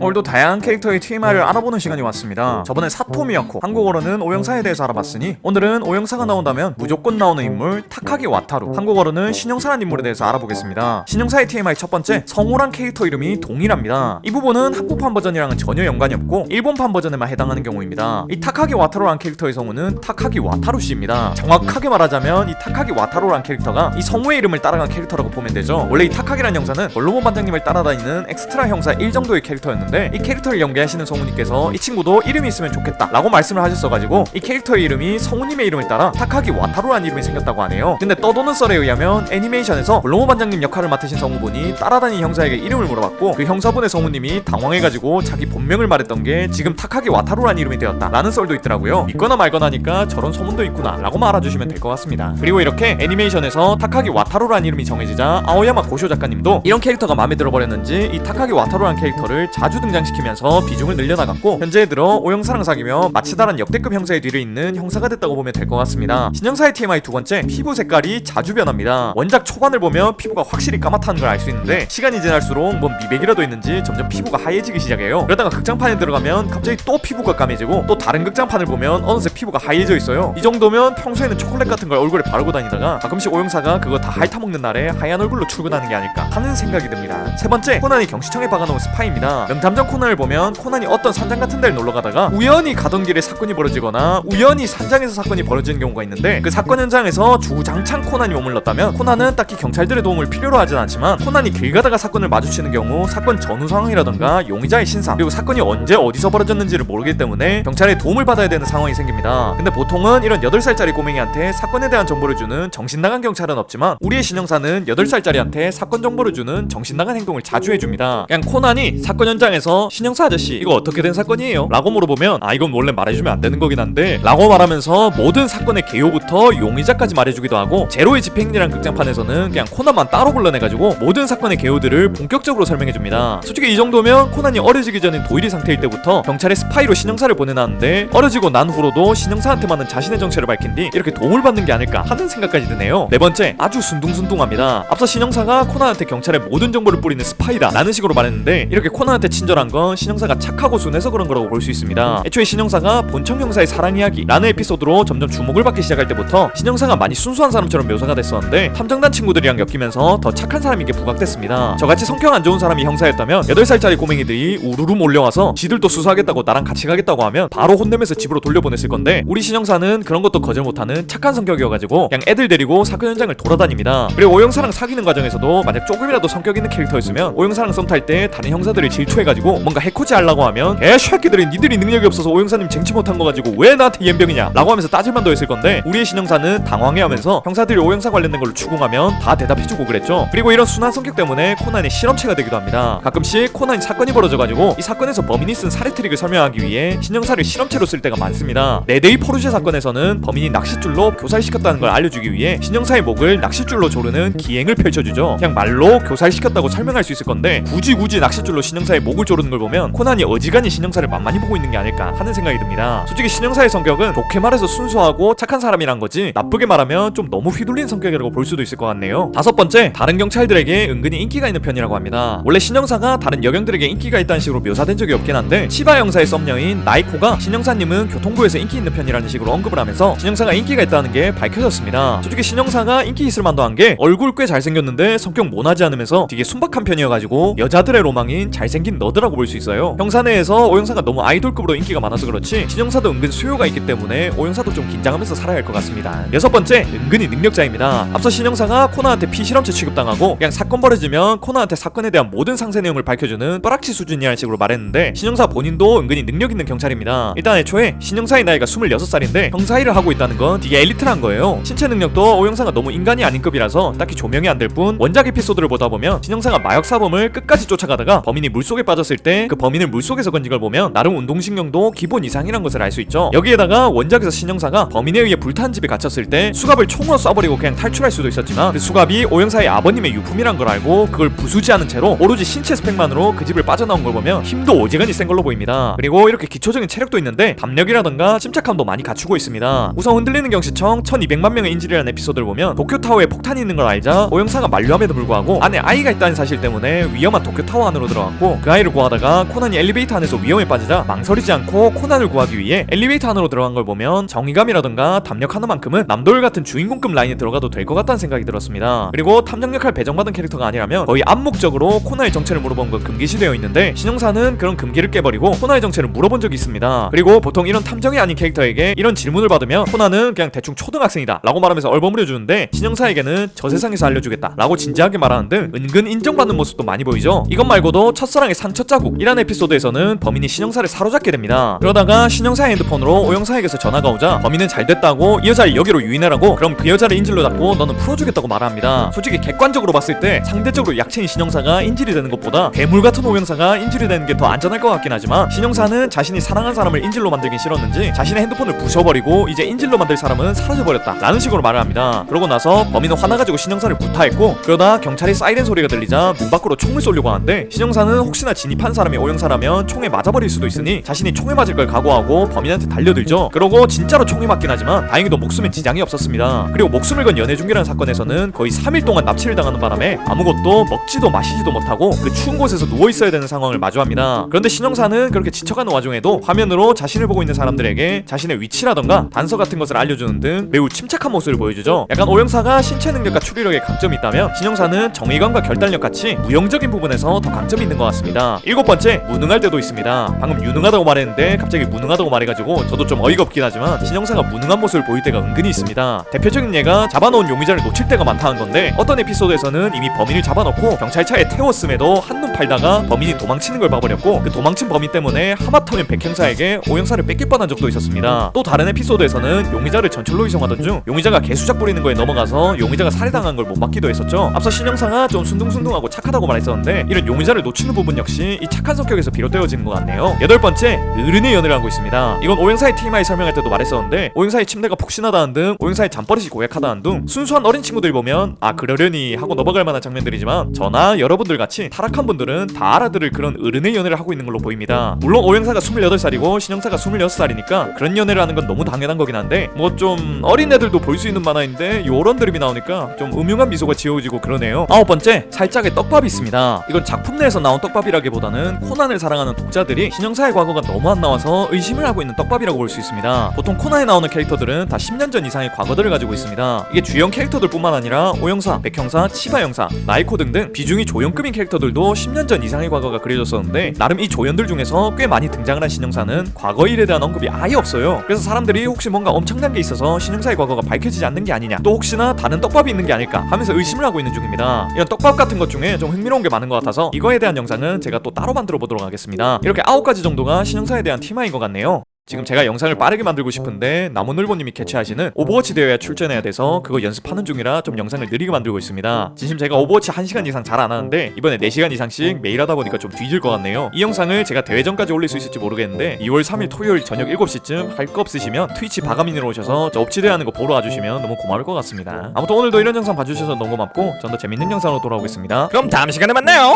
오늘도 다양한 캐릭터의 TMI를 알아보는 시간이 왔습니다. 저번에 사토 미야코, 한국어로는 오영사에 대해서 알아봤으니 오늘은 오영사가 나온다면 무조건 나오는 인물 타카기 와타루, 한국어로는 신영사라는 인물에 대해서 알아보겠습니다. 신영사의 TMI 첫 번째, 성우랑 캐릭터 이름이 동일합니다. 이 부분은 한국판 버전이랑은 전혀 연관이 없고 일본판 버전에만 해당하는 경우입니다. 이 타카기 와타루라는 캐릭터의 성우는 타카기 와타루 씨입니다. 정확하게 말하자면 이 타카기 와타루라는 캐릭터가 이 성우의 이름을 따라간 캐릭터라고 보면 되죠. 원래 이 타카기라는 형사는 원로몬 반장님을 따라다니는 엑스트라 형사 1 정도의 캐릭터였는데 이 캐릭터를 연기하시는 성우님께서 이 친구도 이름이 있으면 좋겠다 라고 말씀을 하셨어가지고 이 캐릭터의 이름이 성우님의 이름을 따라 타카기 와타루라는 이름이 생겼다고 하네요. 근데 떠도는 썰에 의하면 애니메이션에서 원로몬 반장님 역할을 맡으신 성우분이 따라다니는 형사에게 이름을 물어봤고 그 형사분의 성우님이 당황해가지고 자기 본명을 말했던 게 지금 타카기 와타루라는 이름이 되었다 라는 썰도 있더라고요. 믿거나 말거나 하니까 저런 소문도 있구나 라고 알아주시면 될 것 같습니다. 그리고 이렇게 애니메이션에서 타카기 와타루라는 이름이 정해지자 아오야마 고쇼 작가님도 이런 캐릭터가 마음에 들어버렸는지 이 타카기 와타루라는 캐릭터를 자주 등장시키면서 비중을 늘려나갔고 현재에 들어 오영사랑 사귀며 마치다란 역대급 형사의 뒤를 잇는 형사가 됐다고 보면 될 것 같습니다. 신형사의 TMI 두 번째, 피부 색깔이 자주 변합니다. 원작 초반을 보면 피부가 확실히 까맣다는 걸 알 수 있는데 시간이 지날수록 뭔 미백이라도 있는지 점점 피부가 하얘지기 시작해요. 그러다가 극장판에 들어가면 갑자기 또 피부가 까매지고 또 다른 극장판을 보면 어느새 피부가 하얘져 있어요. 이 정도면 평소에는 초콜릿 같은 걸 얼굴에 바르고 다니다가 가끔씩 오영사가 그거 다 핥아먹는 날에 하얀 얼굴로 출근하는 게 아닐까 하는 생각이 듭니다. 세 번째, 코난이 경시청에 박아놓은 스파입니다. 명탐정 코난을 보면 코난이 어떤 산장 같은 데를 놀러가다가 우연히 가던 길에 사건이 벌어지거나 우연히 산장에서 사건이 벌어지는 경우가 있는데 그 사건 현장에서 주장창 코난이 머물렀다면 코난은 딱히 경찰들의 도움을 필요로 하진 않지만 코난이 길 가다가 사건을 마주치는 경우 사건 전후 상황이라던가 용의자의 신상 그리고 사건이 언제 어디서 벌어졌는지를 모르기 때문에 경찰의 도움을 받아야 되는 상황이 생깁니다. 근데 보통은 이런 8살짜리 꼬맹이한테 사건에 대한 정보를 주는 정신나간 경찰은 없지만 우리의 신형사는 8살짜리한테 사건 정보를 주는 정신나간 행동을 자주 해줍니다. 그냥 코난이 사건 현장에서 신형사 아저씨 이거 어떻게 된 사건이에요? 라고 물어보면 아 이건 원래 말해주면 안 되는 거긴 한데 라고 말하면서 모든 사건의 개요부터 용의자까지 말해주기도 하고 제로의 집행이라는 극장판에서는 그냥 코난만 따로 불러내가지고 모든 사건의 개요들을 본격적으로 설명해줍니다. 솔직히 이 정도면 코난이 어려지기 전인 도일이 상태일 때부터 경찰의 스파이로 신형사를 보내놨는데 어려지고 난 후로도 신형사한테만은 자신의 정체를 밝힌 뒤 이렇게 도움을 받는 게 아닐까 하는 생각까지 드네요. 네 번째, 아주 순둥순둥합니다. 앞서 신형사가 코난한테 경찰의 모든 정보를 뿌리는 스파이다 라는 식으로 말했는데 이렇게 코난한테 친절한 건 신형사가 착하고 순해서 그런 거라고 볼 수 있습니다. 애초에 신형사가 본청 형사의 사랑 이야기 라는 에피소드로 점점 주목을 받기 시작할 때부터 신형사가 많이 순수한 사람처럼 묘사가 됐었는데 탐정단 친구들이랑 엮이면서 더 착한 사람인 게 부각됐습니다. 저같이 성격 안 좋은 사람이 형사였다면 8살짜리 꼬맹이들이 우르르 몰려와서 지들도 수사하겠다고 나랑 같이 가겠다고 하면 바로 혼내면서 집으로 돌려보냈을 건데 우리 신형사는 그런 것도 거절 못하는 착한 성격이어가지고 그냥 애들 데리고 사건 현장을 돌아다닙니다. 그리고 오영사랑 사귀는 과정에서도 만약 조금이라도 성격 있는 캐릭터였으면 오영사랑 썸 탈 때 다른 형사들을 질투해가지고 뭔가 해코지 하려고 하면 개새끼들이 니들이 능력이 없어서 오영사님 쟁취 못한 거 가지고 왜 나한테 연병이냐 라고 하면서 따질만도 했을 건데 우리의 신형사는 당황해하면서 형사들이 오영사 관련된 걸로 추궁하면 다 대답해주고 그랬죠. 그리고 이런 순한 성격 때문에 코난이 실험체가 되기도 합니다. 가끔씩 코난이 사건이 벌어져가지고 이 사건에서 범인이 쓴 살해 트릭을 설명하기 위해 신형사를 실험체로 쓸 때가 많습니다. 네데이 포르쉐 사건에서는 범인이 낚싯줄로 교살시켰다는 걸 알려주기 위해 신형사의 목을 낚싯줄로 조르는 기행을 펼쳐주죠. 그냥 말로 교살시켰다고 설명할 수 있을 건데 굳이 낚싯줄로 신형사의 목을 조르는 걸 보면 코난이 어지간히 신형사를 만만히 보고 있는 게 아닐까 하는 생각이 듭니다. 솔직히 신형사의 성격은 좋게 말해서 순수하고 착한 사람이란 거지 나쁘게 말하면 좀 너무 휘둘린 성격이라고 볼 수도 있을 것 같네요. 다섯 번째, 다른 경찰들에게 은근히 인기가 있는 편이라고 합니다. 원래 신형사가 다른 여경들에게 인기가 있다는 식으로 묘사된 적이 없긴 한데 치바 형사의 썸녀인 나이코가 신형사님은 교통부에서 인기 있는 편이라는 식으로 언급을 하면서 신형사가 인기가 있다는 게 밝혀졌습니다. 솔직히 신형사가 인기 있을 만도 한 게 얼굴 꽤 잘생겼는데 성격 모나지 않으면서 되게 순박한 편이어가지고 여자들의 로망인 잘생긴 너드라고 볼 수 있어요. 형사 내에서 오영사가 너무 아이돌급으로 인기가 많아서 그렇지 신형사도 은근 수요가 있기 때문에 오영사도 좀 긴장하면서 살아야 할 것 같습니다. 여섯 번째, 은근히 능력자입니다. 앞서 신형사가 코난한테 피실험체 취급당하고 그냥 사건 벌어지면 코난한테 사건에 대한 모든 상세 내용을 밝혀주는 뻐락치 수준이라는 식으로 말했는데 신형사 본인도 은근히 능력 있는 경찰입니다. 일단 애초에 신형사의 나이가 26살인데 형사 일을 하고 있다는 건 되게 엘리트란 거예요. 신체 능력도 오영사가 너무 인간이 아닌 급이라서 딱히 조명이 안 될 뿐 원작 에피소드를 보다 보면 신형사가 마역사범을 끝까지 쫓아가다가 범인이 물속에 빠졌을 때 그 범인을 물속에서 건진 걸 보면 나름 운동신경도 기본 이상이란 것을 알 수 있죠. 여기에다가 원작에서 신형사가 범인에 의해 불탄 집에 갇혔을 때 수갑을 총으로 쏴버리고 그냥 탈출할 수도 있었지만 그 수갑이 오영사의 아버님의 유품이란 걸 알고 그걸 부수지하는 채로 오로지 신체 스펙만으로 그 집을 빠져나온 걸 보면 힘도 오지간히 센 걸로 보입니다. 그리고 이렇게 기초적인 체력도 있는데 담력이라던가 침착함도 많이 갖추고 있습니다. 우선 흔들리는 경시청 1200만 명의 인질이라는 에피소드를 보면 도쿄타워에 폭탄이 있는 걸 알자 오영사가 만류함에도 불구하고 안에 아이가 있다는 사실 때문에 위험한 도쿄타워 안으로 들어갔고 그 아이를 고양이를 구하다가 코난이 엘리베이터 안에서 위험에 빠지자 망설이지 않고 코난을 구하기 위해 엘리베이터 안으로 들어간 걸 보면 정의감이라던가 담력 하나만큼은 남도일 같은 주인공급 라인에 들어가도 될 것 같다는 생각이 들었습니다. 그리고 탐정 역할 배정받은 캐릭터가 아니라면 거의 암묵적으로 코난의 정체를 물어본 건 금기시되어 있는데 신영사는 그런 금기를 깨버리고 코난의 정체를 물어본 적이 있습니다. 그리고 보통 이런 탐정이 아닌 캐릭터에게 이런 질문을 받으면 코난은 그냥 대충 초등학생이다 라고 말하면서 얼버무려 주는데 신영사에게는 저 세상에서 알려주겠다 라고 진지하게 말하는 등 은근 인정받는 모습도 많이 보이죠. 이것 말고도 첫사랑의 상처 자국이라는 에피소드에서는 범인이 신영사를 사로잡게 됩니다. 그러다가 신영사의 핸드폰으로 오영사에게서 전화가 오자 범인은 잘 됐다고 이 여자를 여기로 유인하라고 그럼 그 여자를 인질로 잡고 너는 풀어주겠다고 말합니다. 솔직히 객관적으로 봤을 때 상대적으로 약체인 신영사가 인질이 되는 것보다 괴물 같은 오영사가 인질이 되는 게 더 안전할 것 같긴 하지만 신영사는 자신이 사랑한 사람을 인질로 만들긴 싫었는지 자신의 핸드폰을 부셔버리고 이제 인질로 만들 사람은 사라져버렸다 라는 식으로 말을 합니다. 그러고 나서 범인은 화나가지고 신영사를 구타했고 그러다 경찰이 사이렌 소리가 들리자 문 밖으로 총을 쏘려고 하는데 신영사는 혹시나 진입한 사람이 오영사라면 총에 맞아버릴 수도 있으니 자신이 총에 맞을 걸 각오하고 범인한테 달려들죠. 그러고 진짜로 총이 맞긴 하지만 다행히도 목숨에 지장이 없었습니다. 그리고 목숨을 건 연애중이라는 사건에서는 거의 3일 동안 납치를 당하는 바람에 아무것도 먹지도 마시지도 못하고 그 추운 곳에서 누워있어야 되는 상황을 마주합니다. 그런데 신영사는 그렇게 지쳐가는 와중에도 화면으로 자신을 보고 있는 사람들에게 자신의 위치라던가 단서 같은 것을 알려주는 등 매우 침착한 모습을 보여주죠. 약간 오영사가 신체 능력과 추리력에 강점이 있다면 신영사는 정의감과 결단력 같이 무용적인 부분에서 더 강점이 있는 것 같습니다. 7번째, 무능할 때도 있습니다. 방금 유능하다고 말했는데 갑자기 무능하다고 말해가지고 저도 좀 어이가 없긴 하지만 신영사가 무능한 모습을 보일 때가 은근히 있습니다. 대표적인 예가 잡아놓은 용의자를 놓칠 때가 많다는 건데 어떤 에피소드에서는 이미 범인을 잡아놓고 경찰차에 태웠음에도 한눈 팔다가 범인이 도망치는 걸 봐버렸고 그 도망친 범인 때문에 하마터면 백형사에게 오영사를 뺏길 뻔한 적도 있었습니다. 또 다른 에피소드에서는 용의자를 전철로 이송하던 중 용의자가 개수작 부리는 거에 넘어가서 용의자가 살해당한 걸 못 막기도 했었죠. 앞서 신영사가 좀 순둥순둥하고 착하다고 말했었는데 이런 용의자를 놓치는 부분 역시 이 착한 성격에서 비롯되어지는 것 같네요. 8번째, 어른의 연애를 하고 있습니다. 이건 오영사의 TMI 설명할 때도 말했었는데 오영사의 침대가 폭신하다는 등 오영사의 잠버릇이 고약하다는 등 순수한 어린 친구들이 보면 아 그러려니 하고 넘어갈 만한 장면들이지만 저나 여러분들 같이 타락한 분들은 다 알아들을 그런 어른의 연애를 하고 있는 걸로 보입니다. 물론 오영사가 28살이고 신영사가 26살이니까 그런 연애를 하는 건 너무 당연한 거긴 한데 뭐 좀 어린 애들도 볼 수 있는 만화인데 요런 드립이 나오니까 좀 음흉한 미소가 지어지고 그러네요. 9번째, 살짝의 떡밥이 있습니다. 이건 작품 내에서 나온 떡밥이라기보다는 코난을 사랑하는 독자들이 신영사의 과거가 너무 안 나와서 의심을 하고 있는 떡밥이라고 볼 수 있습니다. 보통 코난에 나오는 캐릭터들은 다 10년 전 이상의 과거들을 가지고 있습니다. 이게 주연 캐릭터들 뿐만 아니라 오영사, 백형사, 치바 형사, 나이코 등등 비중이 조연급인 캐릭터들도 10년 전 이상의 과거가 그려졌었는데 나름 이 조연들 중에서 꽤 많이 등장을 한 신영사는 과거 일에 대한 언급이 아예 없어요. 그래서 사람들이 혹시 뭔가 엄청난 게 있어서 신영사의 과거가 밝혀지지 않는 게 아니냐, 또 혹시나 다른 떡밥이 있는 게 아닐까 하면서 의심을 하고 있는 중입니다. 이런 떡밥 같은 것 중에 좀 흥미로운 게 많은 것 같아서 이거에 대한 영상은 제가 또 따로 만들어 보도록 하겠습니다. 이렇게 9가지 정도가 신영사에 대한 TMI인 것 같네요. 지금 제가 영상을 빠르게 만들고 싶은데 나무늘보님이 캐치하시는 오버워치 대회에 출전해야 돼서 그거 연습하는 중이라 좀 영상을 느리게 만들고 있습니다. 진심 제가 오버워치 1시간 이상 잘 안 하는데 이번에 4시간 이상씩 매일 하다 보니까 좀 뒤질 것 같네요. 이 영상을 제가 대회 전까지 올릴 수 있을지 모르겠는데 2월 3일 토요일 저녁 7시쯤 할 거 없으시면 트위치 바가미니로 오셔서 저 업치 대회하는 거 보러 와주시면 너무 고마울 것 같습니다. 아무튼 오늘도 이런 영상 봐주셔서 너무 고맙고 전 더 재밌는 영상으로 돌아오겠습니다. 그럼 다음 시간에 만나요.